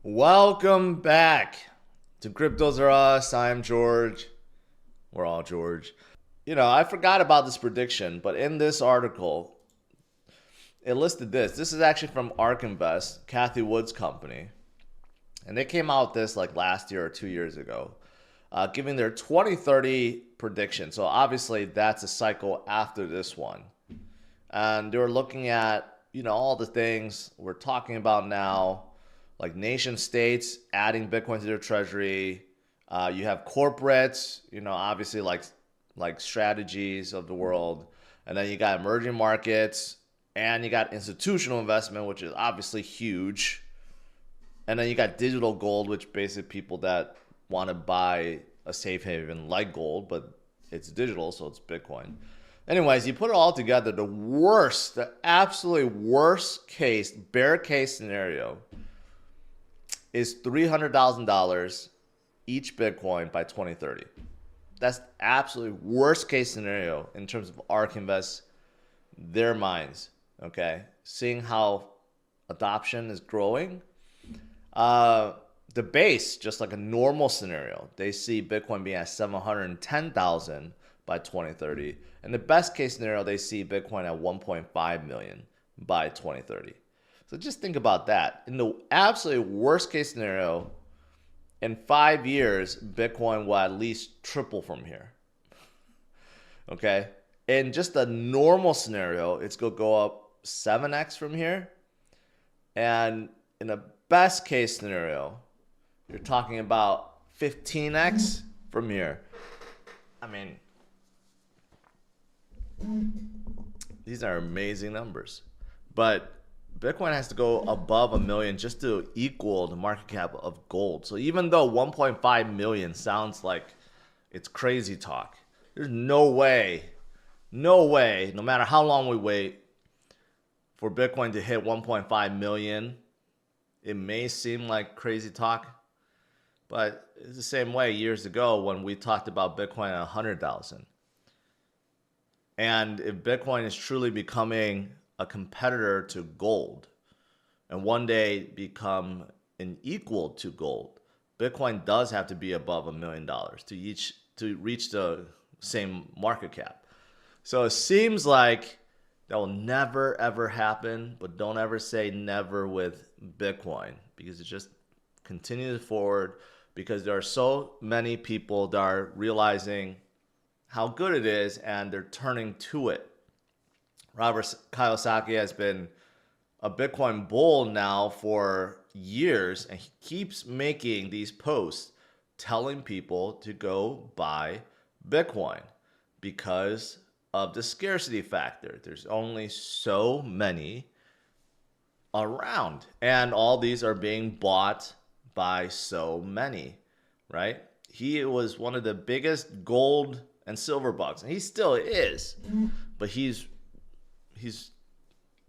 Welcome back to CryptosRus. I'm George. We're all George. I forgot about this prediction, but in this article, it listed this. This is actually from ARK Invest, Kathy Wood's company. And they came out with this like last year or 2 years ago, giving their 2030 prediction. So obviously that's a cycle after this one. And they were looking at, all the things we're talking about now, like nation states adding Bitcoin to their treasury. You have corporates, obviously like strategies of the world. And then you got emerging markets and you got institutional investment, which is obviously huge. And then you got digital gold, which basically people that want to buy a safe haven like gold, but it's digital, so it's Bitcoin. Anyways, you put it all together, the absolutely worst case, bear case scenario is $300,000 each Bitcoin by 2030. That's absolutely worst case scenario in terms of ARK Invest, their minds, okay? Seeing how adoption is growing. The base, just like a normal scenario, they see Bitcoin being at 710,000 by 2030. And the best case scenario, they see Bitcoin at 1.5 million by 2030. So just think about that. In the absolutely worst case scenario, in 5 years, Bitcoin will at least triple from here. Okay? In just a normal scenario, it's going to go up 7x from here. And in a best case scenario, you're talking about 15x from here. I mean, these are amazing numbers. But Bitcoin has to go above a million just to equal the market cap of gold. So even though 1.5 million sounds like it's crazy talk, there's no way, no matter how long we wait for Bitcoin to hit 1.5 million, it may seem like crazy talk, but it's the same way years ago when we talked about Bitcoin at 100,000. And if Bitcoin is truly becoming a competitor to gold and one day become an equal to gold, Bitcoin does have to be above $1 million to reach the same market cap. So it seems like that will never ever happen, but don't ever say never with Bitcoin, because it just continues forward, because there are so many people that are realizing how good it is and they're turning to it. Robert Kaiosaki has been a Bitcoin bull now for years, and he keeps making these posts telling people to go buy Bitcoin because of the scarcity factor. There's only so many around, and all these are being bought by so many, right? He was one of the biggest gold and silver bucks, and he still is, but he's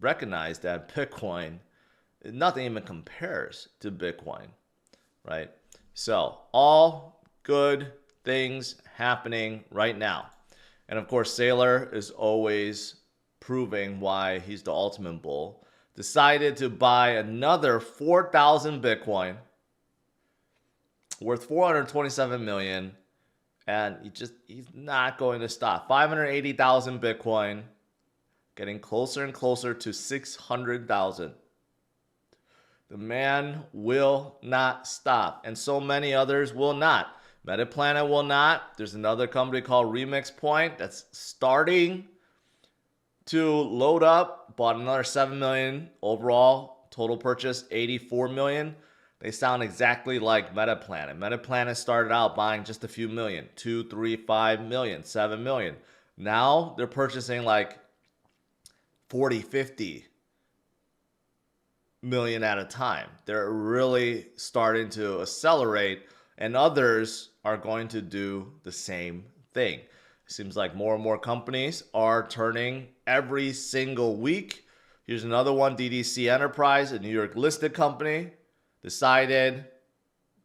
recognized that Bitcoin, nothing even compares to Bitcoin, right? So all good things happening right now. And of course, Saylor is always proving why he's the ultimate bull. Decided to buy another 4,000 Bitcoin worth 427 million. And he's not going to stop. 580,000 Bitcoin, getting closer and closer to 600,000. The man will not stop, and so many others will not. MetaPlanet will not. There's another company called Remix Point that's starting to load up. Bought another 7 million overall. Total purchase 84 million. They sound exactly like MetaPlanet. MetaPlanet started out buying just a few million. 2, 3, 5 million, 7 million. Now they're purchasing like 40, 50 million at a time. They're really starting to accelerate, and others are going to do the same thing. It seems like more and more companies are turning every single week. Here's another one, DDC Enterprise, a New York listed company, decided,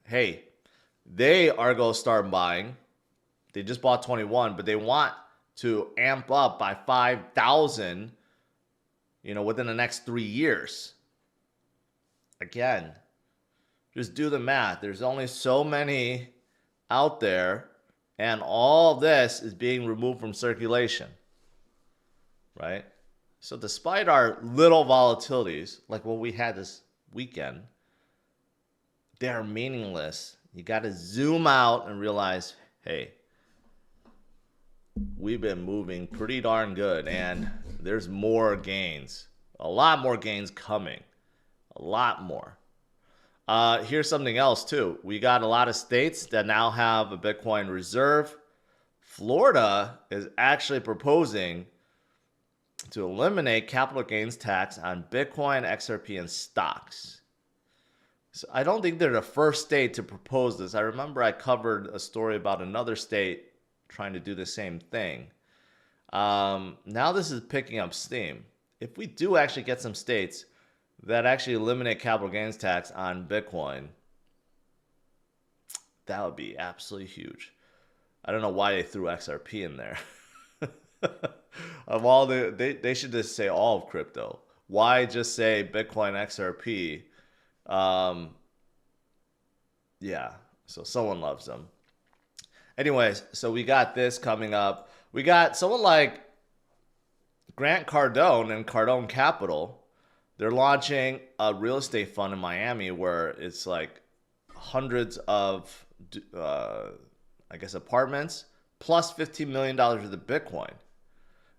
hey, they are going to start buying. They just bought 21, but they want to amp up by 5,000, within the next 3 years. Again, Just do the math. There's only so many out there, and all this is being removed from circulation, right? So despite our little volatilities, like what we had this weekend, they're meaningless. You got to zoom out and realize, hey, we've been moving pretty darn good, and there's more gains. A lot more gains coming. A lot more. Here's something else, too. We got a lot of states that now have a Bitcoin reserve. Florida is actually proposing to eliminate capital gains tax on Bitcoin, XRP, and stocks. So I don't think they're the first state to propose this. I remember I covered a story about another state trying to do the same thing. Now this is picking up steam. If we do actually get some states that actually eliminate capital gains tax on Bitcoin, that would be absolutely huge. I don't know why they threw XRP in there. Of all they should just say all of crypto. Why just say Bitcoin, XRP? Yeah, so someone loves them. Anyways, so we got this coming up. We got someone like Grant Cardone and Cardone Capital. They're launching a real estate fund in Miami where it's like hundreds of, I guess, apartments plus $15 million worth of Bitcoin.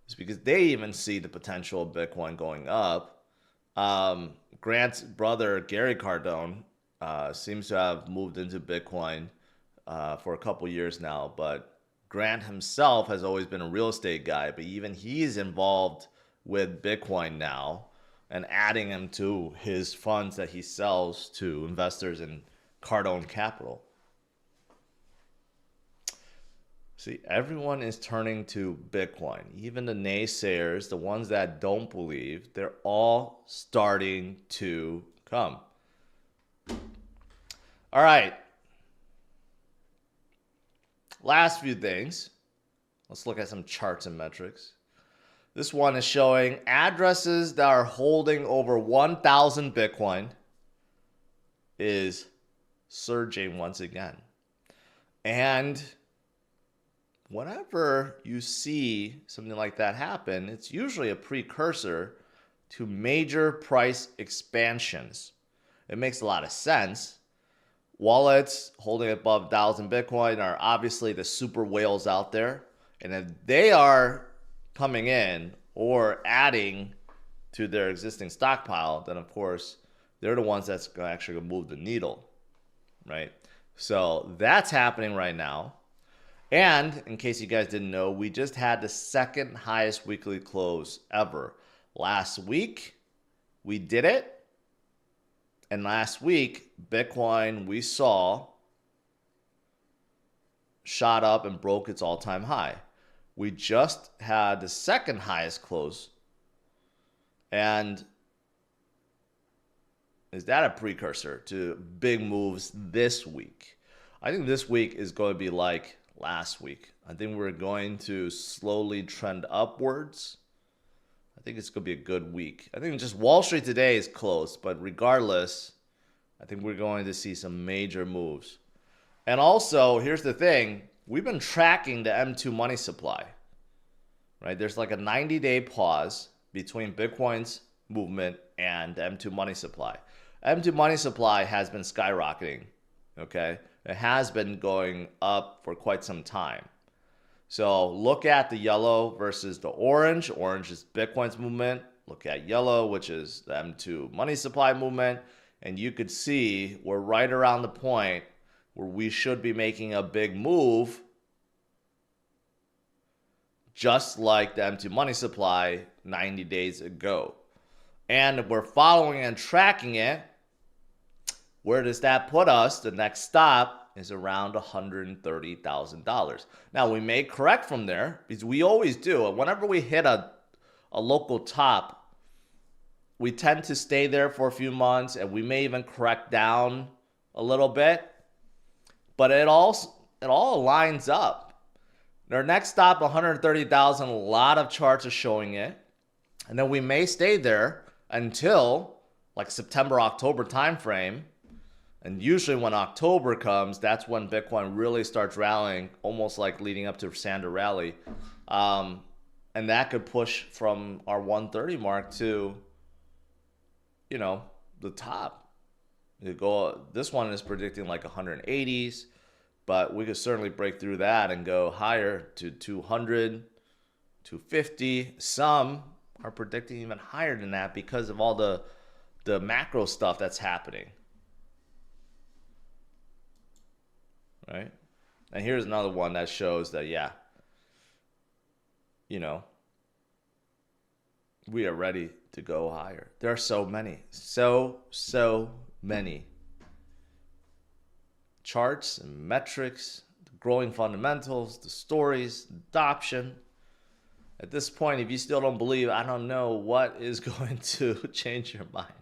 It's because they even see the potential of Bitcoin going up. Grant's brother, Gary Cardone, seems to have moved into Bitcoin for a couple years now, but Grant himself has always been a real estate guy, but even he's involved with Bitcoin now and adding them to his funds that he sells to investors in Cardone Capital. See, everyone is turning to Bitcoin. Even the naysayers, the ones that don't believe, they're all starting to come. All right. Last few things. Let's look at some charts and metrics. This one is showing addresses that are holding over 1,000 Bitcoin is surging once again. And whenever you see something like that happen, it's usually a precursor to major price expansions. It makes a lot of sense. Wallets holding above 1,000 Bitcoin are obviously the super whales out there. And if they are coming in or adding to their existing stockpile, then of course, they're the ones that's actually going to move the needle, right? So that's happening right now. And in case you guys didn't know, we just had the second highest weekly close ever. Last week, we did it. And last week, Bitcoin, we saw, shot up and broke its all-time high. We just had the second highest close. And is that a precursor to big moves this week? I think this week is going to be like last week. I think we're going to slowly trend upwards. I think it's going to be a good week. I think just Wall Street today is closed, but regardless, I think we're going to see some major moves. And also, here's the thing. We've been tracking the M2 money supply, right? There's like a 90-day pause between Bitcoin's movement and the M2 money supply. M2 money supply has been skyrocketing, okay? It has been going up for quite some time. So look at the yellow versus the orange. Orange is Bitcoin's movement. Look at yellow, which is the M2 money supply movement. And you could see we're right around the point where we should be making a big move, just like the M2 money supply 90 days ago. And if we're following and tracking it, where does that put us? The next stop is around $130,000. Now, we may correct from there, because we always do. Whenever we hit a local top, we tend to stay there for a few months, and we may even correct down a little bit. But it all lines up. Our next stop, 130,000, a lot of charts are showing it. And then we may stay there until like September, October timeframe. And usually when October comes, that's when Bitcoin really starts rallying, almost like leading up to Sandra rally. And that could push from our 130 mark to, the top. This one is predicting like 180s, but we could certainly break through that and go higher to 200, 250. Some are predicting even higher than that because of all the macro stuff that's happening. Right? And here's another one that shows that, we are ready to go higher. There are so many, so many charts and metrics, the growing fundamentals, the stories, adoption. At this point, if you still don't believe, I don't know what is going to change your mind.